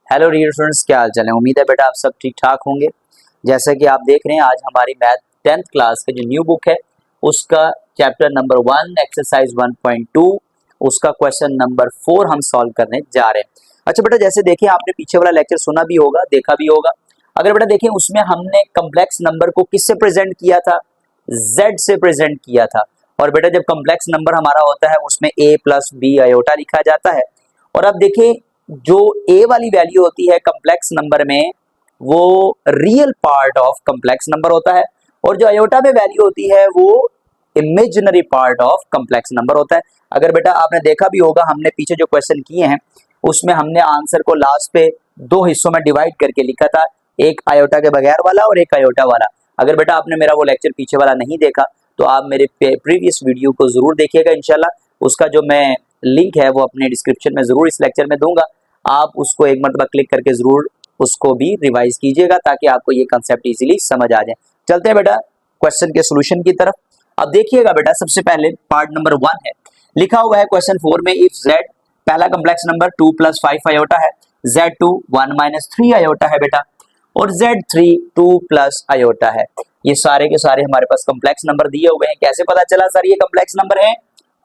Hello dear students, क्या हाल चाल है। उम्मीद है बेटा आप सब ठीक ठाक होंगे। जैसा कि आप देख रहे हैं, आज हमारी मैथ 10th क्लास का जो न्यू बुक है उसका चैप्टर नंबर 1 एक्सरसाइज 1.2 उसका क्वेश्चन नंबर 4 हम सॉल्व करने जा रहे हैं। अच्छा बेटा, जैसे देखिए आपने पीछे वाला लेक्चर सुना भी होगा, देखा भी होगा। अगर बेटा देखिए उसमें हमने कम्प्लेक्स नंबर को किससे प्रेजेंट किया था, z से प्रेजेंट किया था। और बेटा जब कम्प्लेक्स नंबर हमारा होता है उसमें a प्लस बी आयोटा लिखा जाता है। और अब देखिए जो a वाली वैल्यू होती है कम्प्लेक्स नंबर में वो real part of complex number होता है, और जो आयोटा में वैल्यू होती है वो imaginary part of complex number होता है। अगर बेटा आपने देखा भी होगा, हमने पीछे जो क्वेश्चन किए हैं उसमें हमने आंसर को लास्ट पे दो हिस्सों में डिवाइड करके लिखा था, एक आयोटा के बगैर वाला और एक आयोटा वाला। अगर बेटा आपने मेरा वो लेक्चर पीछे वाला नहीं देखा तो आप मेरे प्रीवियस वीडियो को जरूर देखिएगा। इंशाल्लाह उसका जो मैं लिंक है वो अपने डिस्क्रिप्शन में जरूर इस लेक्चर में दूंगा। आप उसको एक मरतबा क्लिक करके जरूर उसको भी रिवाइज कीजिएगा ताकि आपको ये कंसेप्ट इजीली समझ आ जाए। चलते हैं बेटा क्वेश्चन के सोल्यूशन की तरफ। अब देखिएगा बेटा, सबसे पहले पार्ट नंबर 1 है, लिखा हुआ है क्वेश्चन 4 में, इफ z पहला कम्प्लेक्स नंबर 2 प्लस 5 आयोटा है, z2 1 माइनस 3 आयोटा है बेटा, और z3 2 प्लस आयोटा है। ये सारे के सारे हमारे पास कम्प्लेक्स नंबर दिए हुए हैं। कैसे पता चला सर ये कम्प्लेक्स नंबर है?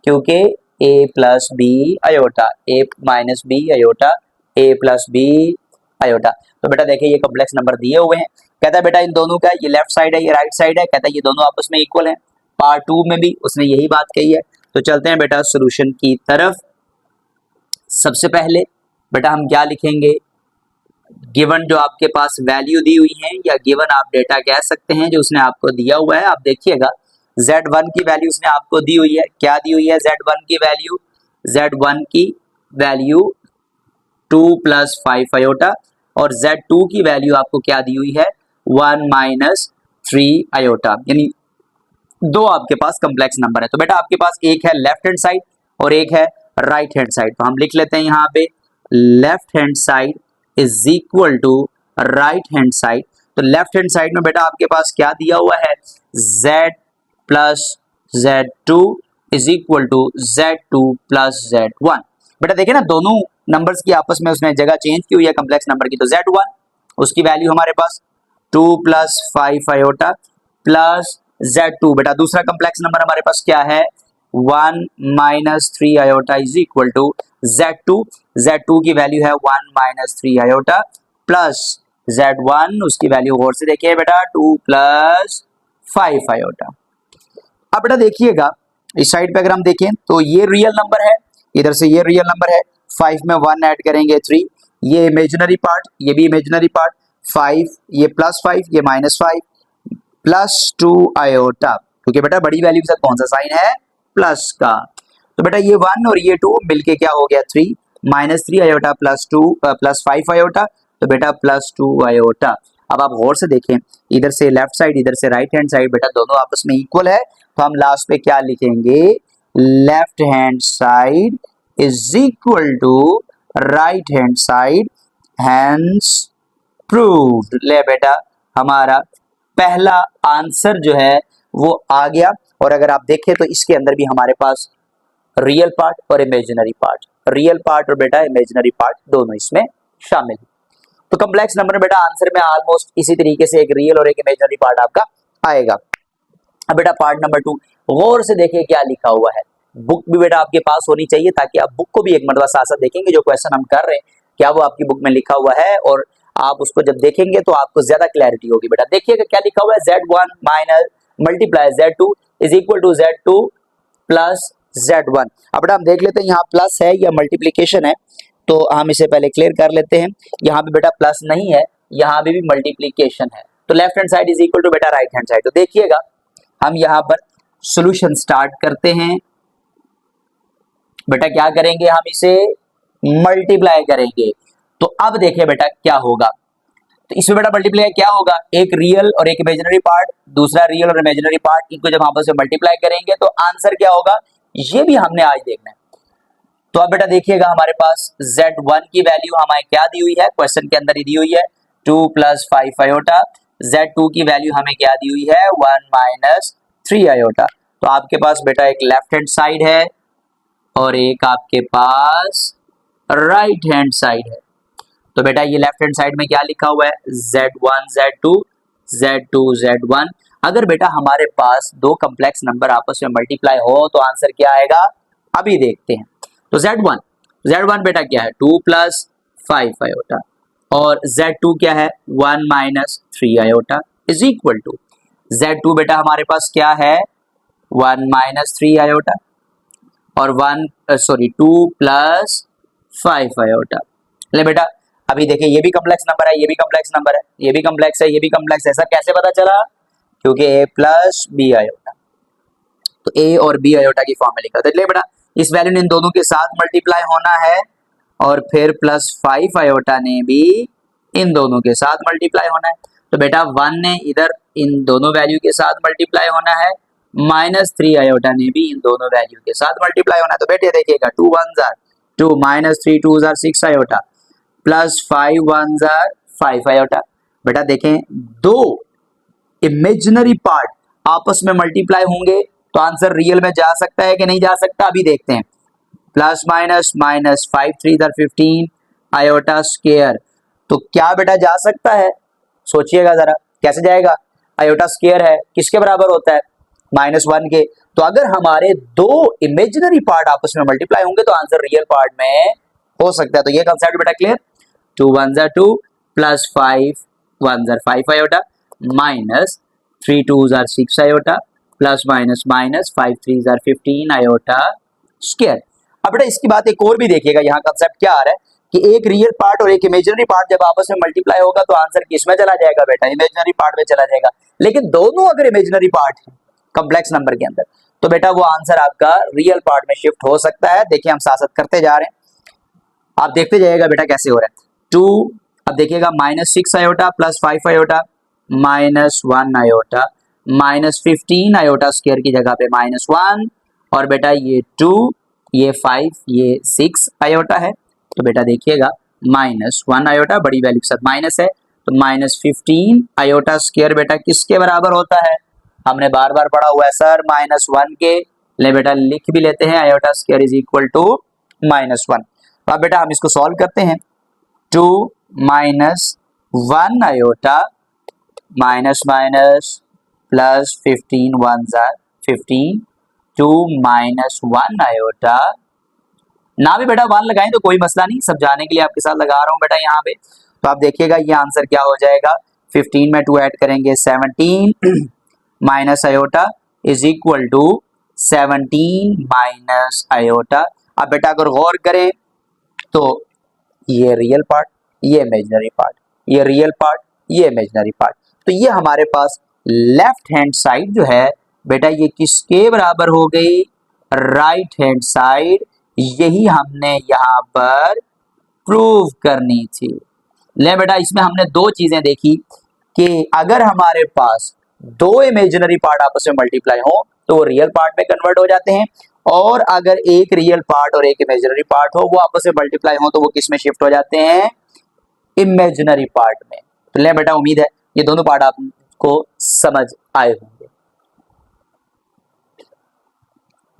क्योंकि a plus b iota, a minus b iota, a plus b iota. तो बेटा देखिए ये कम्प्लेक्स नंबर दिए हुए हैं। कहता है बेटा इन दोनों का, ये लेफ्ट साइड है ये राइट साइड है, कहता है ये दोनों आपस में इक्वल है। पार्ट 2 में भी उसने यही बात कही है। तो चलते हैं बेटा सॉल्यूशन की तरफ। सबसे पहले बेटा हम क्या लिखेंगे, गिवन जो आपके पास वैल्यू दी हुई है या गिवन आप डेटा कह सकते हैं जो उसने आपको दिया हुआ है। आप देखिएगा z1 की वैल्यू उसने आपको दी हुई है। क्या दी हुई है z1 की वैल्यू? z1 की वैल्यू 2 प्लस 5 आयोटा, और z2 की वैल्यू आपको क्या दी हुई है? 1 माइनस 3 आयोटा। यानी दो आपके पास कम्प्लेक्स नंबर है। तो बेटा आपके पास एक है लेफ्ट हैंड साइड और एक है राइट हैंड साइड। तो हम लिख लेते हैं यहाँ पे left hand side is equal to right hand side. तो लेफ्ट हैंड साइड में बेटा आपके पास क्या दिया हुआ है? z plus z2 is equal to z2 plus z1। बेटा देखिए ना, दोनों नंबर्स की आपस में उसने जगह चेंज की हुई है कम्प्लेक्स नंबर की। तो z1 उसकी वैल्यू हमारे पास 2 प्लस 5 आयोटा प्लस z2, बेटा दूसरा कम्प्लेक्स नंबर हमारे पास क्या है? 1 minus 3 iota is equal to z2। z2 की वैल्यू है 1 माइनस 3 आयोटा प्लस z1, उसकी वैल्यू गौर से देखिए बेटा 2 प्लस 5 आयोटा। अब बेटा देखिएगा इस साइड पे अगर हम देखें तो ये रियल नंबर है, इधर से ये रियल नंबर है। 5 में 1 ऐड करेंगे 3, ये इमेजिनरी पार्ट, ये भी इमेजिनरी पार्ट। 5 ये प्लस 5 ये माइनस 5 प्लस 2 आयोटा, क्योंकि बेटा बड़ी वैल्यू के साथ कौन सा साइन है? प्लस का। तो बेटा ये 1 और ये 2 मिलके क्या हो गया? 3 minus 3 iota plus 2 plus 5 iota. तो बेटा प्लस 2 आयोटा। अब आप गौर से देखें, इधर से लेफ्ट साइड इधर से राइट हैंड साइड, बेटा दोनों आपस में इक्वल है। तो हम लास्ट पे क्या लिखेंगे? Left hand side is equal to right hand side, hence proved. ले बेटा हमारा पहला आंसर जो है वो आ गया। और अगर आप देखें तो इसके अंदर भी हमारे पास रियल पार्ट और इमेजिनरी पार्ट, रियल पार्ट और बेटा इमेजिनरी पार्ट दोनों इसमें शामिल है। तो कम्प्लेक्स नंबर बेटा आंसर में ऑलमोस्ट इसी तरीके से एक रियल और एक इमेजिनरी पार्ट आपका आएगा। अब बेटा पार्ट नंबर 2 गौर से देखिए क्या लिखा हुआ है। बुक भी बेटा आपके पास होनी चाहिए ताकि आप बुक को भी एक मरतबा साथ साथ देखेंगे जो क्वेश्चन हम कर रहे हैं क्या वो आपकी बुक में लिखा हुआ है, और आप उसको जब देखेंगे तो आपको ज्यादा क्लैरिटी होगी। बेटा देखिएगा क्या लिखा हुआ है, z1 minus multiply z2 is equal to z2 plus z1। अब बेटा हम देख लेते हैं यहाँ प्लस है या मल्टीप्लीकेशन है, तो हम इसे पहले क्लियर कर लेते हैं। यहाँ पे बेटा प्लस नहीं है, यहाँ पे भी मल्टीप्लीकेशन है। तो left hand side is equal to बेटा राइट हैंड साइड। तो देखिएगा हम यहाँ पर सॉल्यूशन स्टार्ट करते हैं। बेटा क्या करेंगे, हम इसे मल्टीप्लाई करेंगे। तो अब देखिए बेटा क्या होगा, तो इसमें बेटा मल्टीप्लाई क्या होगा? एक रियल और एक इमेजिनरी पार्ट, दूसरा रियल और इमेजिनरी पार्ट, इनको जब आपस में मल्टीप्लाई करेंगे तो आंसर क्या होगा ये भी हमने आज देखना है। तो अब बेटा देखिएगा हमारे पास z1 की वैल्यू हमें क्या दी हुई है, क्वेश्चन के अंदर ही दी हुई है 2 प्लस 5 आयोटा। z2 की वैल्यू हमें क्या दी हुई है? 1 माइनस 3 आयोटा। तो आपके पास बेटा एक लेफ्ट हैंड साइड है और एक आपके पास राइट हैंड साइड है। तो बेटा ये लेफ्ट हैंड साइड में क्या लिखा हुआ है, Z1 Z2 Z2 Z1। अगर बेटा हमारे पास दो कम्प्लेक्स नंबर आपस में मल्टीप्लाई हो तो आंसर क्या आएगा, अभी देखते हैं। तो Z1 बेटा क्या है 2 प्लस 5 आयोटा, और Z2 क्या है 1 minus 3 iota is equal to Z2 बेटा हमारे पास क्या है 1 माइनस 3 आयोटा और 2 प्लस 5 आयोटा। ले बेटा अभी देखिए ये भी कॉम्प्लेक्स नंबर है, ये भी कॉम्प्लेक्स नंबर है, ये भी कॉम्प्लेक्स है, ये भी कॉम्प्लेक्स है। सब कैसे पता चला, क्योंकि a प्लस बी आयोटा, तो a और b आयोटा की फॉर्म में लिखा था। ले बेटा इस वैल्यू ने इन दोनों के साथ मल्टीप्लाई होना है और फिर प्लस 5 आयोटा ने भी इन दोनों के साथ मल्टीप्लाई होना है। तो बेटा 1 ने इधर इन दोनों वैल्यू के साथ मल्टीप्लाई होना है, माइनस 3 आयोटा ने भी इन दोनों वैल्यू के साथ मल्टीप्लाई होना है। तो बेटे देखिएगा 2 1 jar 2 minus 3 2 jar 6 iota plus 5 1 जार 5 आयोटा। बेटा देखें दो इमेजिनरी पार्ट आपस में मल्टीप्लाई होंगे तो आंसर रियल में जा सकता है कि नहीं जा सकता, अभी देखते हैं। प्लस माइनस माइनस 5 3 जार 15 आयोटा स्क्वायर, तो क्या बेटा जा सकता है, सोचिएगा जरा कैसे जाएगा। आयोटा स्क्वायर है किसके बराबर होता है, -1 के। तो अगर हमारे दो इमेजिनरी पार्ट आपस में मल्टीप्लाई होंगे तो आंसर रियल पार्ट में हो सकता है। तो ये कंसेप्ट बेटा क्लियर। 2 1 जार 2 प्लस 5 1 जार 5 iota minus 3 2 jar 6 iota plus minus minus 5 3 जार 15 आयोटा स्क्वायर। अब बेटा इसकी बात एक और भी देखिएगा, यहाँ कंसेप्ट क्या आ रहा है कि एक रियल पार्ट और एक इमेजिनरी पार्ट जब आपस में मल्टीप्लाई होगा तो आंसर किस में चला जाएगा बेटा, इमेजिनरी पार्ट में चला जाएगा। लेकिन दोनों अगर इमेजिनरी पार्ट है कॉम्प्लेक्स नंबर के अंदर तो बेटा वो आंसर आपका रियल पार्ट में शिफ्ट हो सकता है। देखिए हम साथ साथ करते जा रहे हैं, आप देखते जाइएगा बेटा कैसे हो रहा है। 2 अब देखिएगा -6 iota plus 5 iota -1 iota -15 iota square की जगह पे -1, और बेटा ये 2 ये 5 ये 6 आयोटा है। तो बेटा देखिएगा -1 आयोटा बड़ी वैल्यू के साथ माइनस है, तो -15 आयोटा स्क्वायर बेटा किसके बराबर होता है, हमने बार बार पढ़ा हुआ है सर -1 के। ले बेटा लिख भी लेते हैं, iota square is equal to -1। तो अब बेटा हम इसको सॉल्व करते हैं। 2 -1 iota minus minus plus 15 1 jar 15 2 -1 iota ना भी बेटा 1 लगाएं तो कोई मसला नहीं, सब जाने के लिए आपके साथ लगा रहा हूं बेटा यहाँ पे। तो आप देखिएगा ये आंसर क्या हो जाएगा, 15 में 2 ऐड करेंगे 17 minus iota is equal to 17 minus iota. अब बेटा अगर गौर करें तो ये रियल पार्ट ये इमेजिनरी पार्ट, ये रियल पार्ट ये इमेजिनरी पार्ट, तो ये हमारे पास लेफ्ट हैंड साइड जो है बेटा ये किसके बराबर हो गई, राइट हैंड साइड। यही हमने यहाँ पर प्रूव करनी थी। ले बेटा इसमें हमने दो चीजें देखी कि अगर हमारे पास दो इमेजिनरी पार्ट आपस में मल्टीप्लाई हो तो वो रियल पार्ट में कन्वर्ट हो जाते हैं, और अगर एक रियल पार्ट और एक इमेजिनरी पार्ट हो वो आपस में मल्टीप्लाई हो तो वो किस में शिफ्ट हो जाते हैं, इमेजिनरी पार्ट में। तो ले बेटा उम्मीद है ये दोनों पार्ट आपको समझ आए होंगे।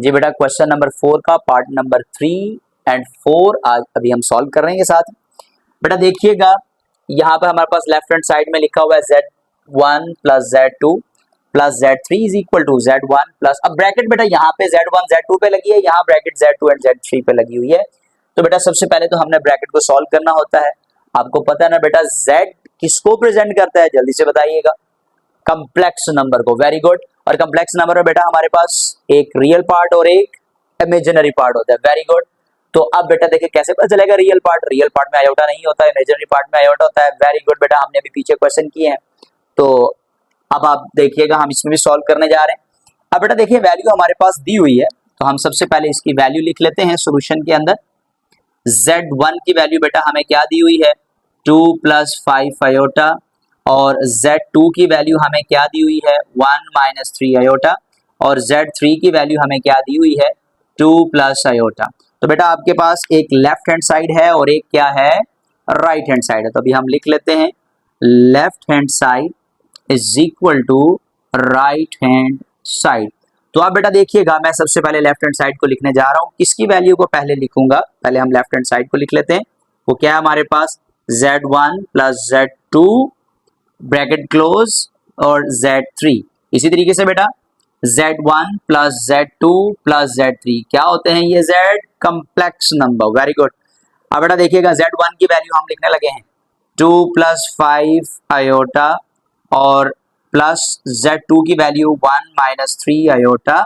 जी बेटा क्वेश्चन नंबर 4 का पार्ट नंबर 3 एंड 4 आज अभी हम सॉल्व कर रहे हैं साथ। बेटा देखिएगा यहाँ पर हमारे पास लेफ्ट हैंड साइड में लिखा हुआ है Z1 plus Z2 plus Z3 is equal to Z1 plus, अब ब्रैकेट बेटा यहाँ पे Z1 Z2 पे लगी है, यहाँ ब्रैकेट Z2 एंड Z3 पे लगी हुई है। तो बेटा सबसे पहले तो हमने ब्रैकेट को सॉल्व करना होता है। आपको पता है ना बेटा Z किसको प्रेजेंट करता है, जल्दी से बताइएगा, कम्प्लेक्स नंबर को। Very good. और कम्प्लेक्स नंबर में बेटा हमारे पास एक रियल पार्ट और एक इमेजिनरी पार्ट होता है। Very good. तो अब बेटा देखिए कैसे पता चलेगा रियल पार्ट में आयोटा नहीं होता है, इमेजिनरी पार्ट में आयोटा होता है। वेरी गुड बेटा, हमने अभी पीछे क्वेश्चन किए हैं, तो अब आप देखिएगा हम इसमें भी सॉल्व करने जा रहे हैं। अब बेटा देखिए वैल्यू हमारे पास दी हुई है, तो हम सबसे पहले इसकी वैल्यू लिख लेते हैं सोल्यूशन के अंदर। Z1 की वैल्यू बेटा हमें क्या दी हुई है 2 प्लस 5 आयोटा, और Z2 की वैल्यू हमें क्या दी हुई है 1 माइनस 3 आयोटा, और Z3 की वैल्यू हमें क्या दी हुई है 2 प्लस आयोटा। तो बेटा आपके पास एक लेफ्ट हैंड साइड है और एक क्या है राइट हैंड साइड है। तो अभी हम लिख लेते हैं left hand side is equal to right hand side. तो आप बेटा देखिएगा मैं सबसे पहले लेफ्ट हैंड साइड को लिखने जा रहा हूं, किसकी वैल्यू को पहले लिखूंगा, पहले हम लेफ्ट हैंड साइड को लिख लेते हैं। वो क्या है हमारे पास Z1 plus Z2 bracket close और Z3। इसी तरीके से बेटा Z1 plus Z2 plus Z3 क्या होते हैं ये Z complex number. Very good. अब बेटा देखिएगा Z1 की वैल्यू हम लिखने लगे हैं 2 प्लस 5 आयोटा और प्लस Z2 की वैल्यू 1 माइनस 3 आयोटा।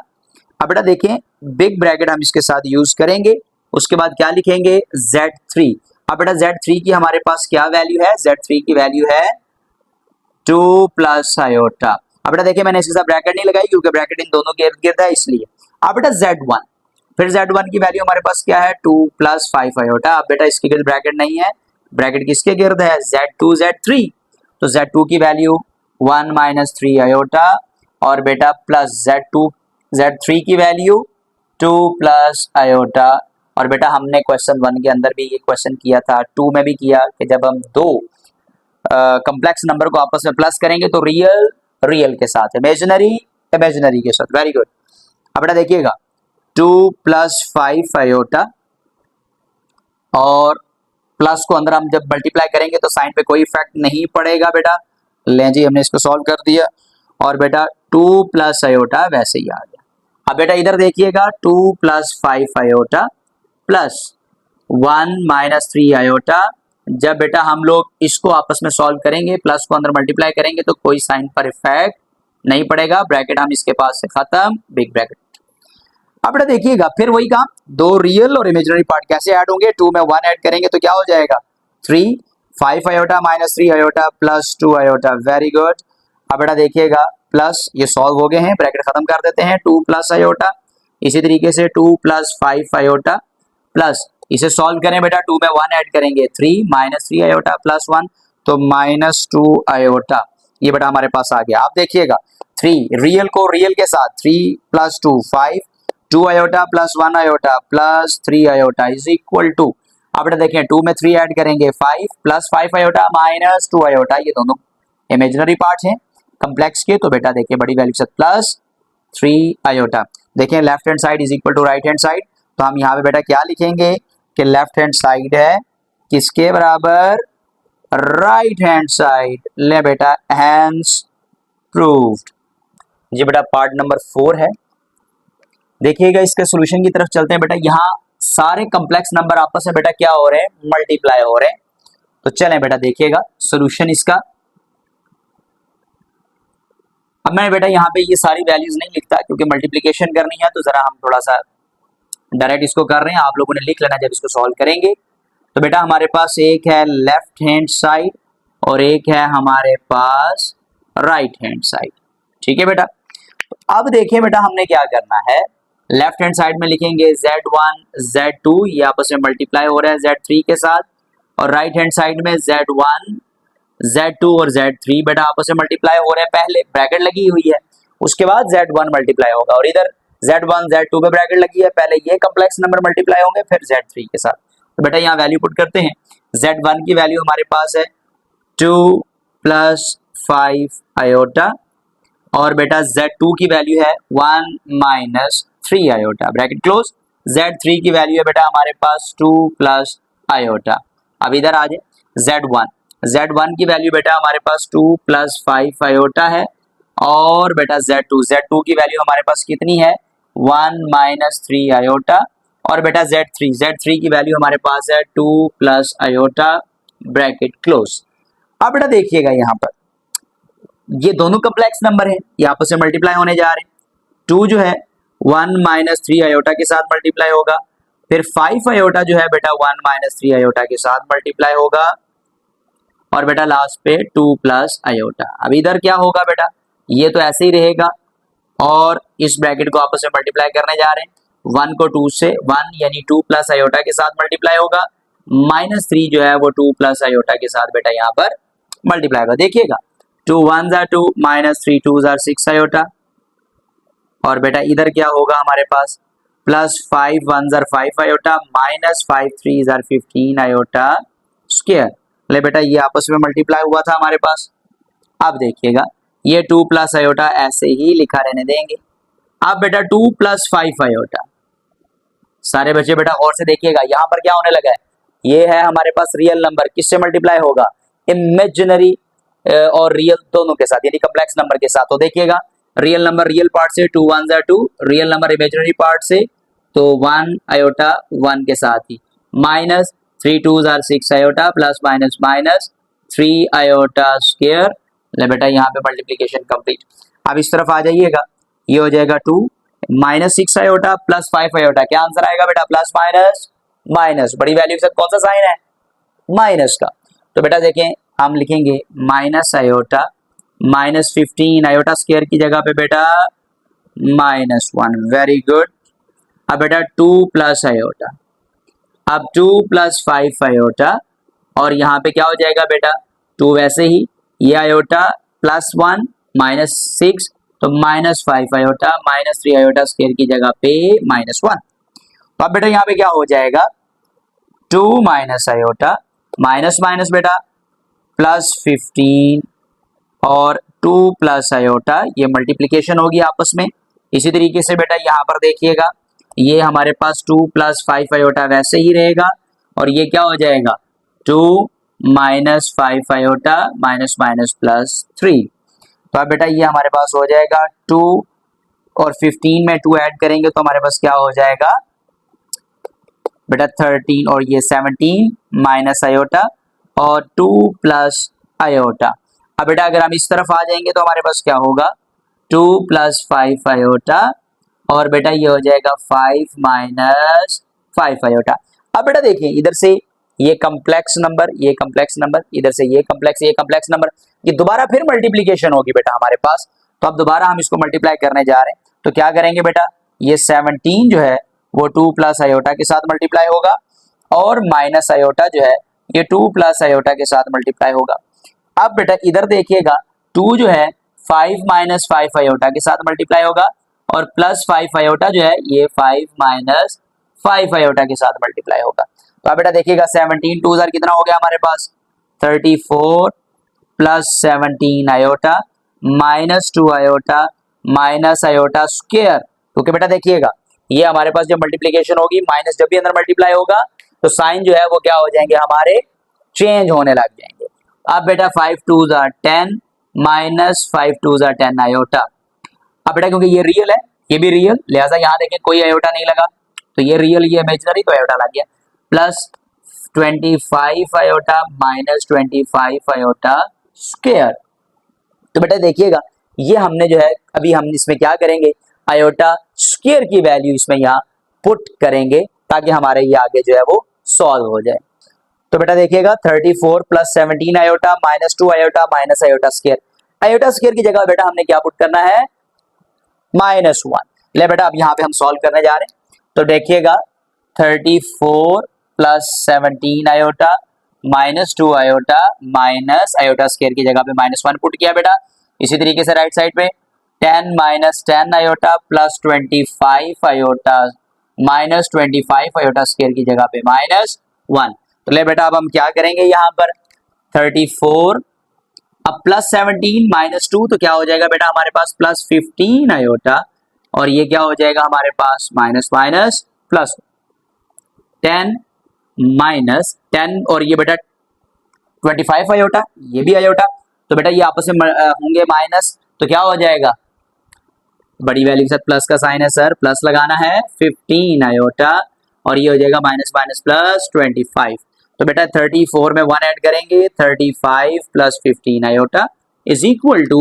अब बेटा देखें बिग ब्रैकेट हम इसके साथ यूज करेंगे, उसके बाद क्या लिखेंगे Z3। अब बेटा Z3 की हमारे पास क्या वैल्यू है, Z3 की वैल्यू है 2 प्लस आयोटा। अब बेटा देखिए मैंने इसके साथ ब्रैकेट नहीं लगाई क्योंकि ब्रैकेट इन दोनों के इर्द गिर्द है इसलिए। अब बेटा Z1, फिर Z1 की वैल्यू हमारे पास क्या है 2 प्लस 5 आयोटा। अब बेटा इसके गिर्द ब्रैकेट नहीं है, ब्रैकेट किसके गिर्द है Z2 Z3, तो Z2 की वैल्यू 1 माइनस 3 आयोटा और बेटा प्लस Z3 की वैल्यू 2 प्लस आयोटा। और बेटा हमने क्वेश्चन 1 के अंदर भी ये क्वेश्चन किया था, 2 में भी किया कि जब हम दो कम्प्लेक्स नंबर को आपस में प्लस करेंगे तो रियल रियल के साथ, इमेजिनरी इमेजिनरी के साथ। Very good. अब बेटा देखिएगा 2 प्लस 5 आयोटा और प्लस को अंदर हम जब मल्टीप्लाई करेंगे तो साइन पे कोई इफेक्ट नहीं पड़ेगा बेटा। लें जी हमने इसको सॉल्व कर दिया और बेटा 2 प्लस आयोटा वैसे ही आ गया। अब बेटा इधर देखिएगा 2 plus 5 iota plus 1 minus 3 iota. जब बेटा हम लोग इसको आपस में सॉल्व करेंगे, प्लस को अंदर मल्टीप्लाई करेंगे तो कोई साइन पर इफेक्ट नहीं पड़ेगा, ब्रैकेट हम इसके पास से खत्म, बिग ब्रैकेट। अब बेटा देखिएगा फिर वही काम, दो रियल और इमेजिनरी पार्ट कैसे ऐड होंगे, 2 में 1 ऐड करेंगे तो क्या हो जाएगा 3, 5 iota minus 3 iota plus 2 iota. Very good. अब बेटा देखिएगा प्लस ये सॉल्व हो गए हैं, ब्रैकेट खत्म कर देते हैं, 2 प्लस आयोटा, इसी तरीके से 2 प्लस 5 आयोटा प्लस इसे सॉल्व करें बेटा 2 में 1 ऐड करेंगे 3 माइनस 3 आयोटा प्लस 1 तो माइनस 2 आयोटा। ये बेटा हमारे पास आ गया। आप देखिएगा 3 रियल को रियल के साथ 3 plus 2 5, 2 iota plus 1 iota plus 3 iota is equal to. अब बेटा देखें 2 में 3 ऐड करेंगे 5 प्लस 5 आयोटा माइनस 2 आयोटा। ये दोनों इमेजिनरी पार्ट्स हैं कम्प्लेक्स के, तो बेटा देखिए बड़ी वैल्यू से प्लस 3 आयोटा। देखें left hand side is equal to right hand side, तो हम यहाँ पे बेटा क्या लिखेंगे कि लेफ्ट हैंड साइड है किसके बराबर, राइट हैंड साइड। ले बेटा हैंस प्रूव्ड। ये बेटा पार्ट नंबर 4 है। देखिएगा इसके सॉल्यूशन की तरफ चलते हैं बेटा। यहाँ सारे कॉम्प्लेक्स नंबर आपस में बेटा क्या हो रहे हैं, मल्टीप्लाई हो रहे हैं। तो चलें बेटा देखिएगा सॉल्यूशन इसका। अब मैं बेटा यहाँ पे ये सारी वैल्यूज नहीं लिखता क्योंकि मल्टीप्लिकेशन करनी है, तो जरा हम थोड़ा सा डायरेक्ट इसको कर रहे हैं, आप लोगों ने लिख लेना जब इसको सॉल्व करेंगे। तो बेटा हमारे पास एक है लेफ्ट हैंड साइड और एक है हमारे पास राइट हैंड साइड। ठीक है बेटा। तो अब देखिए बेटा हमने क्या करना है, लेफ्ट हैंड साइड में लिखेंगे Z1 Z2 ये आपस में मल्टीप्लाई हो रहा है Z3 के साथ, और राइट हैंड साइड में Z1 Z2 और Z3 बेटा आपस में मल्टीप्लाई हो रहे हैं, पहले ब्रैकेट लगी हुई है, उसके बाद Z1 मल्टीप्लाई होगा और इधर Z1 Z2 पे ब्रैकेट लगी है, पहले ये कॉम्प्लेक्स नंबर मल्टीप्लाई होंगे फिर Z3 के साथ। तो बेटा यहाँ वैल्यू पुट करते हैं। Z1 की वैल्यू हमारे पास है 2 प्लस 5 आयोटा और बेटा Z2 की वैल्यू है 1 minus 3 iota bracket close. Z3 की वैल्यू है बेटा हमारे पास 2 प्लस आयोटा। अब इधर आ जाए Z1 की वैल्यू बेटा हमारे पास 2 प्लस 5 आयोटा है और बेटा Z2 की वैल्यू हमारे पास कितनी है 1 माइनस 3 आयोटा और बेटा Z3 की वैल्यू हमारे पास है 2 प्लस आयोटा ब्रैकेट क्लोज। अब बेटा देखिएगा यहाँ पर ये दोनों कॉम्प्लेक्स नंबर हैं, ये आपस में मल्टीप्लाई होने जा रहे हैं। 2 जो है 1 माइनस 3 आयोटा के साथ मल्टीप्लाई होगा, फिर 5 आयोटा जो है बेटा 1 माइनस 3 आयोटा के साथ मल्टीप्लाई होगा और बेटा लास्ट पे 2 प्लस आयोटा। अब इधर क्या होगा बेटा, ये तो ऐसे ही रहेगा और इस ब्रैकेट को आपस में मल्टीप्लाई करने जा रहे हैं। 1 को 2 से 1 यानी 2 प्लस आयोटा के साथ मल्टीप्लाई होगा, माइनस 3 जो है वो 2 प्लस आयोटा के साथ बेटा यहाँ पर मल्टीप्लाई होगा। देखिएगा 2 1 जार 2 माइनस 3 2 जार 6 आयोटा और बेटा इधर क्या होगा हमारे पास प्लस 5 1 जार 5 आयोटा माइनस 5 3 जार 15 आयोटा स्क्वायर। ले बेटा ये आपस में मल्टीप्लाई हुआ था हमारे पास। अब देखिएगा ये 2 प्लस आयोटा ऐसे ही लिखा रहने देंगे। अब बेटा 2 प्लस 5 आयोटा, सारे बच्चे बेटा और से देखिएगा यहाँ पर क्या होने लगा है ये है हमारे पास रियल नंबर, किससे मल्टीप्लाई होगा, इमेजिनरी और रियल दोनों के साथ, यानी कम्प्लेक्स नंबर के साथ। तो देखिएगा रियल नंबर रियल पार्ट से 2 1 2, रियल नंबर इमेजिनरी पार्ट से तो 1 आयोटा 1 के साथ ही, minus 3 2 6 iota plus minus minus 3 iota square. ले बेटा यहाँ पे मल्टीप्लीकेशन कंप्लीट। अब इस तरफ आ जाइएगा, ये हो जाएगा 2 माइनस 6 आयोटा प्लस 5 आयोटा। क्या आंसर आएगा बेटा, प्लस माइनस माइनस, बड़ी वैल्यू के साथ कौन सा साइन है, माइनस का। तो बेटा देखें हम लिखेंगे minus iota minus 15 iota square की जगह पे बेटा माइनस 1। Very good. अब बेटा 2 प्लस आयोटा, अब 2 प्लस 5 आयोटा, और यहाँ पे क्या हो जाएगा बेटा 2 वैसे ही, ये आयोटा प्लस 1 माइनस 6 तो minus 5 iota minus 3 iota square की जगह पे माइनस 1। तो अब बेटा यहाँ पे क्या हो जाएगा 2 माइनस आयोटा माइनस माइनस बेटा प्लस 15 और 2 प्लस आयोटा, ये मल्टीप्लीकेशन होगी आपस में। इसी तरीके से बेटा यहाँ पर देखिएगा ये हमारे पास 2 प्लस 5 आयोटा वैसे ही रहेगा, और ये क्या हो जाएगा 2 minus 5 iota minus minus plus 3। तो अब बेटा ये हमारे पास हो जाएगा 2 और 15 में 2 ऐड करेंगे तो हमारे पास क्या हो जाएगा बेटा 13 और ये 17 माइनस आयोटा और 2 प्लस आयोटा। अब बेटा अगर हम इस तरफ आ जाएंगे तो हमारे पास क्या होगा 2 प्लस 5 आयोटा और बेटा ये हो जाएगा 5 माइनस 5 आयोटा। अब बेटा देखिए इधर से ये कम्प्लेक्स नंबर, ये कम्प्लेक्स नंबर, इधर से ये कम्प्लेक्स नंबर, ये दोबारा फिर मल्टीप्लीकेशन होगी बेटा हमारे पास। तो अब दोबारा हम इसको मल्टीप्लाई करने जा रहे हैं, तो क्या करेंगे बेटा ये 17 जो है वो 2 प्लस आयोटा के साथ मल्टीप्लाई होगा और माइनस आयोटा जो है ये 2 प्लस आयोटा के साथ मल्टीप्लाई होगा। अब बेटा इधर देखिएगा 2 जो है 5 माइनस 5 आयोटा के साथ मल्टीप्लाई होगा और प्लस 5 आयोटा जो है ये 5 माइनस 5 आयोटा के साथ मल्टीप्लाई होगा। तो अब बेटा देखिएगा 17 2 कितना हो गया हमारे पास 34 plus 17 iota minus 2 iota minus iota square. क्योंकि बेटा देखिएगा ये हमारे पास जब मल्टीप्लीकेशन होगी माइनस जब भी अंदर मल्टीप्लाई होगा तो साइन जो है वो क्या हो जाएंगे हमारे चेंज होने लग जाएंगे। अब बेटा 5 2 10 माइनस 5 2 10 आयोटा। अब बेटा क्योंकि ये रियल है ये भी रियल, लिहाजा यहाँ देखें कोई आयोटा नहीं लगा, तो ये रियल ये इमेजिनरी तो आयोटा लग गया, plus 25 iota minus 25 iota square. तो बेटा देखिएगा ये हमने जो है अभी हम इसमें क्या करेंगे आयोटा स्क्वायर की वैल्यू इसमें यहाँ पुट करेंगे ताकि हमारे ये आगे जो है वो सॉल्व हो जाए। तो बेटा देखिएगा 34 plus 17 iota minus 2 iota minus iota square. Iota square की जगह बेटा हमने क्या पुट करना है माइनस 1। ले बेटा अब यहाँ पे हम सॉल्व करने जा रहे हैं, तो देखिएगा 34 plus 17 iota minus 2 iota minus iota square की जगह पे माइनस 1 पुट किया बेटा। इसी तरीके से राइट साइड पे 10 minus 10 iota plus 25 iota minus 25 iota square की जगह पे माइनस 1। तो ले बेटा अब हम क्या करेंगे यहाँ पर 34 अब प्लस 17 माइनस 2 तो क्या हो जाएगा बेटा हमारे पास प्लस 15 आयोटा और ये क्या हो जाएगा हमारे पास माइनस माइनस प्लस 10 माइनस 10 और ये बेटा 25 आयोटा ये भी आयोटा, तो बेटा ये आपस में होंगे माइनस, तो क्या हो जाएगा बड़ी वैल्यू के साथ प्लस का साइन है सर, प्लस लगाना है 15 आयोटा और ये हो जाएगा माइनस माइनस प्लस 25। तो बेटा 34 में 1 ऐड करेंगे 35 plus 15 iota is equal to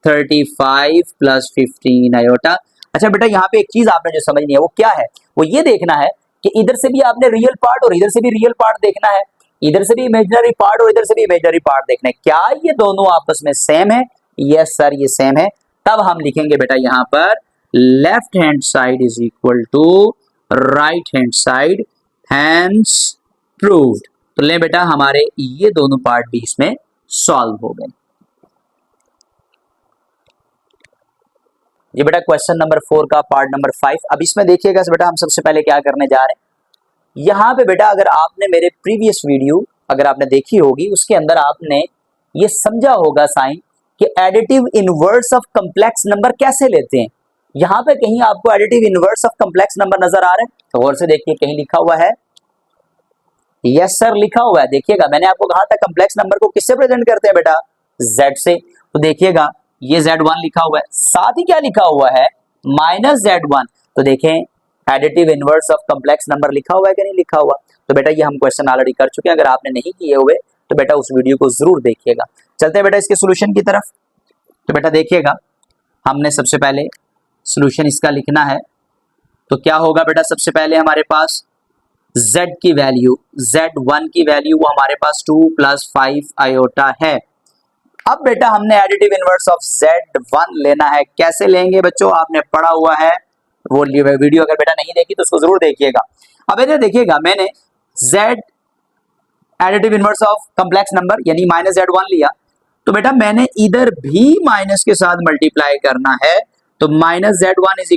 35 plus 15 iota. अच्छा बेटा यहाँ पे एक चीज आपने जो समझनी है वो क्या है, वो ये देखना है कि इधर से भी आपने रियल पार्ट और इधर से भी रियल पार्ट देखना है, इधर से भी इमेजिनरी पार्ट और इधर से भी इमेजिनरी पार्ट देखना है, क्या ये दोनों आपस में सेम है, यस सर ये सेम है। तब हम लिखेंगे बेटा यहाँ पर left hand side is equal to right hand side, hence proved. तो ले बेटा हमारे ये दोनों पार्ट भी इसमें सॉल्व हो गए। ये बेटा क्वेश्चन नंबर 4 का पार्ट नंबर 5। अब इसमें देखिएगा बेटा हम सबसे पहले क्या करने जा रहे हैं, यहाँ पे बेटा अगर आपने मेरे प्रीवियस वीडियो अगर आपने देखी होगी उसके अंदर आपने ये समझा होगा साइन कि additive inverse of complex number कैसे लेते हैं। यहाँ पे कहीं आपको additive inverse of complex number नजर आ रहा है तो गौर से देखिए कहीं लिखा हुआ है, यस सर लिखा हुआ है, देखिएगा मैंने आपको कहा था कम्प्लेक्स नंबर को किससे प्रेजेंट करते हैं बेटा, z से। तो देखिएगा ये z1 लिखा हुआ है, साथ ही क्या लिखा हुआ है -z1। तो देखें additive inverse of complex number लिखा हुआ है कि नहीं लिखा हुआ। तो बेटा ये हम क्वेश्चन ऑलरेडी कर चुके हैं, अगर आपने नहीं किए हुए तो बेटा उस वीडियो को जरूर देखिएगा। चलते हैं बेटा इसके सोल्यूशन की तरफ। तो बेटा देखिएगा हमने सबसे पहले सोल्यूशन इसका लिखना है। तो क्या होगा बेटा, सबसे पहले हमारे पास z की वैल्यू, z1 की वैल्यू वो हमारे पास 2 + 5 आयोटा है। अब बेटा हमने एडिटिव इनवर्स ऑफ z1 लेना है। कैसे लेंगे बच्चों, आपने पढ़ा हुआ है वो वीडियो, अगर बेटा नहीं देखी तो उसको जरूर देखिएगा। अब इधर देखिएगा मैंने z additive inverse of complex number यानी -z1 लिया, तो बेटा मैंने इधर भी माइनस के साथ मल्टीप्लाई करना है। तो -z1 =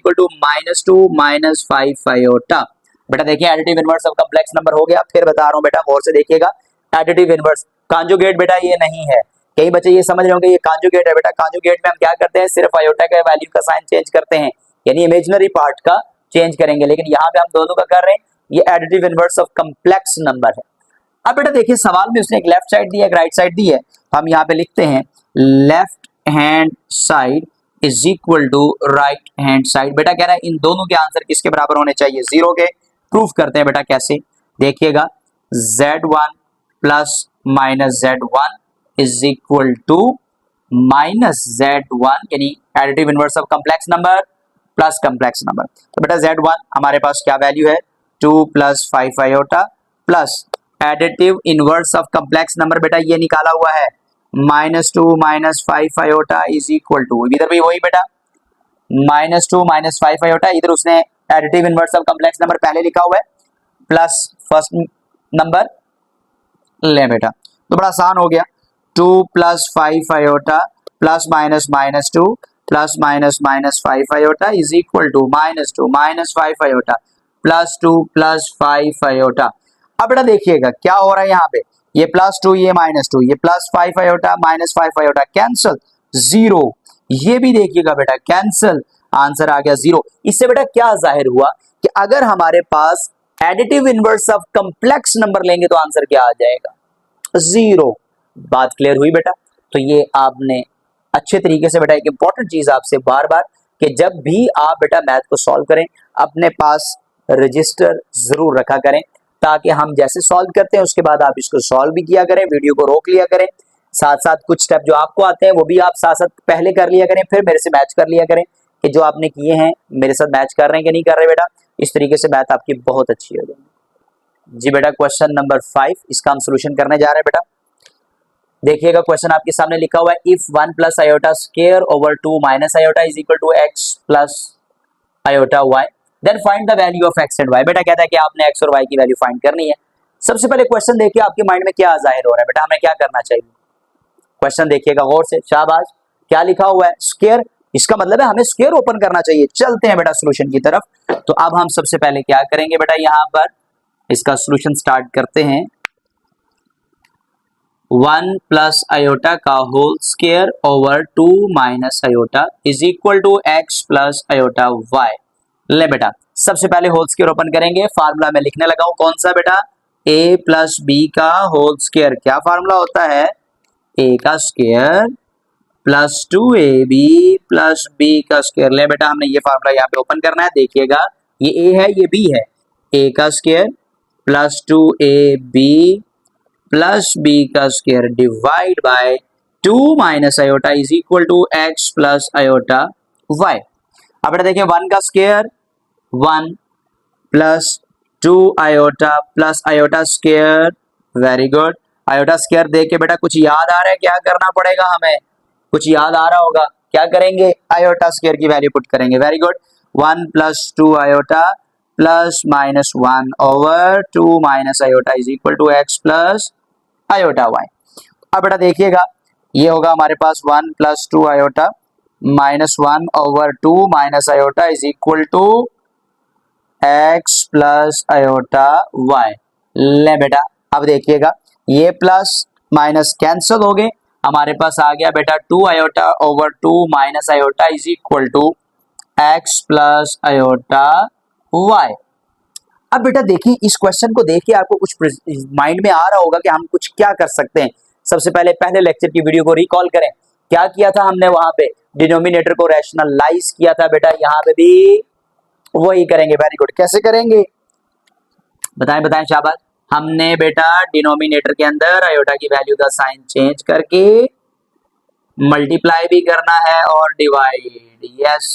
-2 - 5 आयोटा। बेटा देखिए additive inverse of complex number हो गया। फिर बता रहा हूं बेटा गौर से देखिएगा, एडिटिव इनवर्स कॉन्जुगेट बेटा ये नहीं है। कई बच्चे ये समझ रहे होंगे ये कॉन्जुगेट है। बेटा कॉन्जुगेट में हम क्या करते हैं, सिर्फ आयोटा का वैल्यू का साइन चेंज करते हैं, यानी इमेजिनरी पार्ट का चेंज करेंगे, लेकिन यहाँ पे हम दोनों का कर रहे हैं। ये additive inverse of complex number है। अब बेटा देखिए सवाल में उसने एक लेफ्ट साइड दी है, एक राइट साइड दी है। तो हम यहाँ पे लिखते हैं left hand side = right hand side. बेटा कह रहा है इन दोनों के आंसर किसके बराबर होने चाहिए, 0 के। प्रूफ करते हैं बेटा कैसे, देखिएगा z1 + -z1 = -z1 यानी additive inverse of complex number plus complex number. तो बेटा z1 हमारे पास क्या वैल्यू है 2 + 5 iota plus additive inverse of complex number बेटा ये निकाला हुआ है -2 - 5 आयोटा = इधर भी वही बेटा -2 - 5 आयोटा। इधर उसने additive inverse of complex number पहले लिखा हुआ है प्लस फर्स्ट नंबर ले बेटा। तो बड़ा आसान हो गया, 2 + 5 iota plus -2 plus -5 iota = -2 - 5 iota plus 2 + 5 iota. अब बेटा देखिएगा क्या हो रहा है यहाँ पे, ये +2 ये -2 ये +5 आयोटा -5 आयोटा कैंसल 0। ये भी देखिएगा बेटा कैंसल, आंसर आ गया 0। इससे बेटा क्या जाहिर हुआ कि अगर हमारे पास additive inverse of complex number लेंगे तो आंसर क्या आ जाएगा 0। बात क्लियर हुई बेटा। तो ये आपने अच्छे तरीके से बेटा एक इंपॉर्टेंट चीज आपसे बार बार कि जब भी आप बेटा मैथ को सॉल्व करें अपने पास रजिस्टर जरूर रखा करें, ताकि हम जैसे सॉल्व करते हैं उसके बाद आप इसको सॉल्व भी किया करें, वीडियो को रोक लिया करें, साथ साथ कुछ स्टेप जो आपको आते हैं वो भी आप साथ साथ पहले कर लिया करें, फिर मेरे से मैच कर लिया करें कि जो आपने किए हैं मेरे साथ मैच कर रहे हैं कि नहीं कर रहे बेटा। इस तरीके से मैथ आपकी बहुत अच्छी हो जाएगी जी बेटा। क्वेश्चन नंबर 5 इसका हम सोल्यूशन करने जा रहे हैं बेटा। देखिएगा क्वेश्चन आपके सामने लिखा हुआ है if 1 + iota square over 2 - iota = x + iota y then find the value of x and y। बेटा कहता है कि आपने x और y की वैल्यू फाइंड करनी है। सबसे पहले क्वेश्चन देखिए आपके माइंड में क्या जाहिर हो रहा है बेटा, हमें क्या करना चाहिए। क्वेश्चन देखिएगा गौर से, शाबाश। क्या लिखा हुआ है स्क्वायर, इसका मतलब है हमें स्क्वायर ओपन करना चाहिए। चलते हैं बेटा सोल्यूशन की तरफ। तो अब हम सबसे पहले क्या करेंगे बेटा, यहाँ पर इसका सोल्यूशन स्टार्ट करते हैं। 1 + आयोटा का whole square over 2 - iota = x + iota y। ले बेटा सबसे पहले होल स्क्वायर ओपन करेंगे, फार्मूला में लिखने लगा हूं कौन सा बेटा, a + b का होल स्क्वायर। क्या फार्मूला होता है, a का square plus 2ab plus b का स्क्वायर। ले बेटा हमने ये फार्मूला यहाँ पे ओपन करना है। देखिएगा ये a है ये b है, a का square plus 2ab plus b का square divide by 2 - iota = x + iota y। अब बेटा देखिए 1 का square 1 plus 2 iota plus iota square, very good. Iota square देख के बेटा कुछ याद आ रहा है, क्या करना पड़ेगा हमें, कुछ याद आ रहा होगा, क्या करेंगे, आयोटा स्क्वायर की वैल्यू पुट करेंगे, very good. 1 + 2 iota plus -1 over 2 - iota = x + iota y। अब बेटा देखिएगा ये होगा हमारे पास 1 + 2 iota -1 over 2 - iota = x + iota y। ले बेटा अब देखिएगा ये प्लस माइनस कैंसिल हो गए, हमारे पास आ गया बेटा 2 iota over 2 - iota = x + iota y। अब बेटा देखिए इस क्वेश्चन को देख के आपको कुछ माइंड में आ रहा होगा कि हम कुछ क्या कर सकते हैं। सबसे पहले लेक्चर की वीडियो को रिकॉल करें। क्या किया था हमने वहां पे, डिनोमिनेटर को रैशनलाइज किया था बेटा, यहाँ पे भी वही करेंगे। वेरी गुड, कैसे करेंगे बताएं बताएं शाबाश। हमने बेटा डिनोमिनेटर के अंदर आयोटा की वैल्यू का साइन चेंज करके मल्टीप्लाई भी करना है और डिवाइड। यस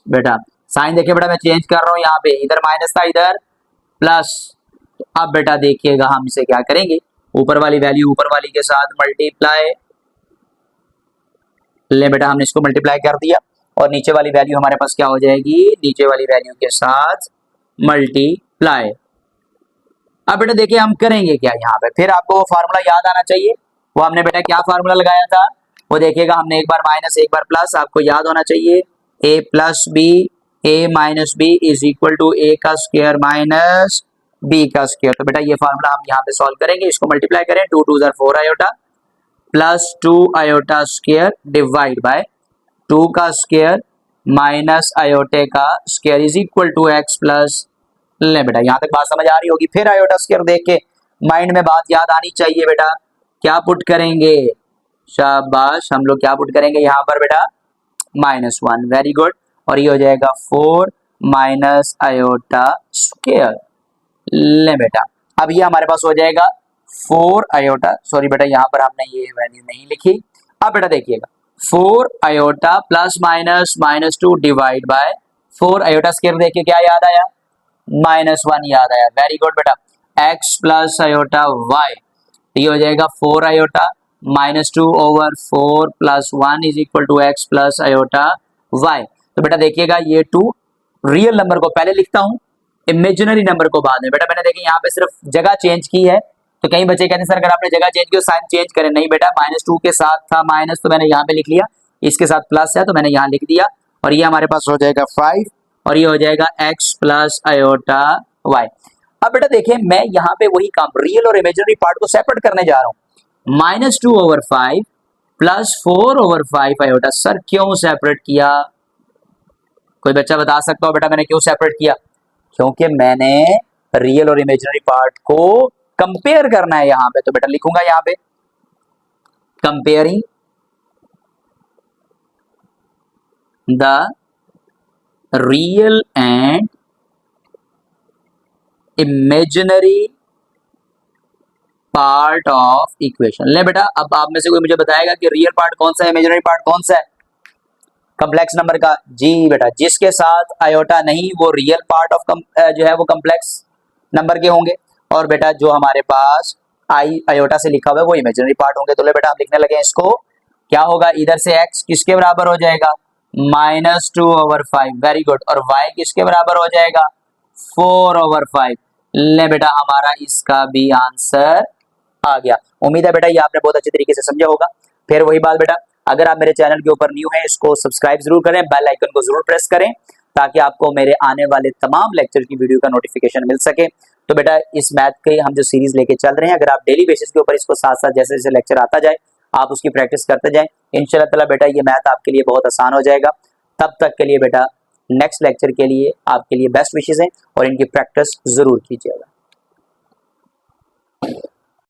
बेटा, साइन देखिए बेटा मैं चेंज कर रहा हूं, यहाँ पे इधर माइनस था इधर प्लस। अब बेटा देखिएगा हम इसे क्या करेंगे, ऊपर वाली वैल्यू ऊपर वाली के साथ मल्टीप्लाई। ले बेटा हमने इसको मल्टीप्लाई कर दिया और नीचे वाली वैल्यू हमारे पास क्या हो जाएगी, नीचे वाली वैल्यू के साथ मल्टीप्लाई। अब बेटा देखिए हम करेंगे क्या यहाँ पे, फिर आपको वो फार्मूला याद आना चाहिए। वो हमने बेटा क्या फार्मूला लगाया था, वो देखिएगा हमने एक बार माइनस एक बार प्लस, आपको याद होना चाहिए a plus B A minus B is equal to A का स्क्वायर माइनस बी का स्क्वायर। तो बेटा ये फार्मूला हम यहाँ पे सॉल्व करेंगे, इसको मल्टीप्लाई करें, 2 2 4 iota plus 2 iota square divide by 2 का स्क्वायर माइनस आयोटे का square is equal to x plus. ले बेटा यहाँ तक बात समझ आ रही होगी। फिर आयोटा स्क्वायर देख के माइंड में बात याद आनी चाहिए बेटा, क्या पुट करेंगे, शाबाश, हम लोग क्या पुट करेंगे यहाँ पर बेटा, -1। वेरी गुड, और ये हो जाएगा 4 माइनस आयोटा स्क्वायर। ले बेटा अब ये हमारे पास हो जाएगा 4 आयोटा, सॉरी बेटा यहाँ पर हमने ये वैल्यू नहीं लिखी। अब बेटा देखिएगा 4 iota plus minus -2 divide by 4 iota square, देखिए क्या याद आया, -1 याद आया। वेरी गुड बेटा, x प्लस आयोटा y, ये हो जाएगा 4 iota -2 over 4 plus 1 is equal to x plus iota y। तो बेटा देखिएगा ये 2 रियल नंबर को पहले लिखता हूं, इमेजिनरी नंबर को बाद में। बेटा मैंने देखिए यहाँ पे सिर्फ जगह चेंज की है, तो कई बच्चे कहते हैं सर अगर आपने जगह चेंज की तो साइन चेंज करें। नहीं बेटा, -2 के साथ था माइनस तो मैंने यहाँ पे लिख लिया, इसके साथ प्लस है तो मैंने यहाँ लिख दिया, और ये हमारे पास हो जाएगा 5 और ये हो जाएगा x प्लस आयोटा y। अब बेटा देखिए मैं यहाँ पे वही काम रियल और इमेजिनरी पार्ट को सेपरेट करने जा रहा हूँ। -2 over 5 plus 4 over 5 iota. Sir क्यों सेपरेट किया, कोई बच्चा बता सकता हो बेटा मैंने क्यों सेपरेट किया? क्योंकि मैंने रियल और इमेजिनरी पार्ट को कंपेयर करना है यहाँ पे। तो बेटा लिखूंगा यहाँ पे comparing the real and imaginary part of equation. ले बेटा अब आप में से कोई मुझे बताएगा कि रियल पार्ट कौन सा है, इमेजिनरी पार्ट कौन सा है कम्प्लेक्स नंबर का? जी बेटा, जिसके साथ आयोटा नहीं वो रियल पार्ट ऑफ जो है वो कम्प्लेक्स नंबर के होंगे, और बेटा जो हमारे पास आई आयोटा से लिखा हुआ है वो इमेजिनरी पार्ट होंगे। तो ले बेटा हम लिखने लगे इसको, क्या होगा, इधर से x किसके बराबर हो जाएगा, -2 ओवर 5। वेरी गुड, और y किसके बराबर हो जाएगा, 4 ओवर 5। ले बेटा हमारा इसका भी आंसर आ गया। उम्मीद है बेटा ये आपने बहुत अच्छे तरीके से समझा होगा। फिर वही बात बेटा, अगर आप मेरे चैनल के ऊपर न्यू हैं इसको सब्सक्राइब जरूर करें, बेल आइकन को जरूर प्रेस करें ताकि आपको मेरे आने वाले तमाम लेक्चर की वीडियो का नोटिफिकेशन मिल सके। तो बेटा इस मैथ के हम जो सीरीज लेके चल रहे हैं, अगर आप डेली बेसिस के ऊपर इसको साथ साथ जैसे जैसे लेक्चर आता जाए आप उसकी प्रैक्टिस करते जाएं, इंशाल्लाह ताला बेटा ये मैथ आपके लिए बहुत आसान हो जाएगा। तब तक के लिए बेटा नेक्स्ट लेक्चर के लिए आपके लिए बेस्ट विशेस हैं और इनकी प्रैक्टिस जरूर कीजिएगा।